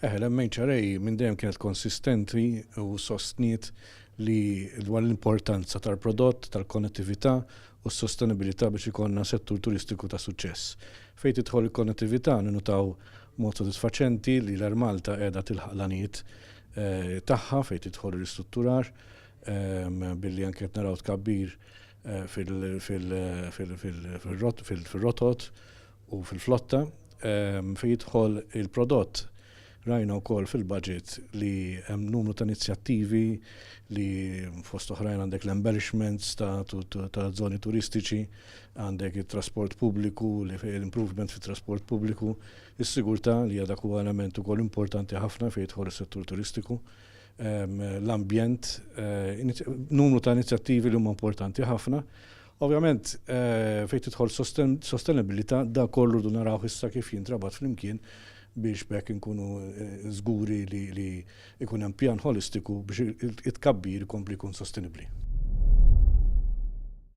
L-MHRA minn dejjem kienet konsistenti u sostniet li dwar l-importanza tal-prodott, tal-konnettività u s-sostenibilità biex ikonna settur turistiku ta' suċċess. Fejn tidħol il-konnettività ninutaw mod sodisfaċenti li l-Malta qiegħda tilħaq l-għanijiet tagħha fejn tidħol l-istrutturar billi anke qed naraw tkabbir fil-rotot u fil-flotta fejn jidħol il-prodott. Rajna wkoll fil-budget li hemm numru ta' inizjattivi li fost oħrajn għandek l-embellishments ta' żoni turistiċi, għandek it-trasport pubbliku, l-improvement fit-trasport pubbliku, is-sigurtà li dak huwa element ukoll importanti ħafna fejn jidħol is-settur turistiku, l-ambjent, numru ta' inizjattivi li huma importanti ħafna. Ovvjament fejn tidħol sostenibilità da kollu naraw issa kif jintrabat flimkien biex bekk inkunu żguri li ikun hemm pjan holistiku biex it-tkabbir ikompli jkun sostenibbli.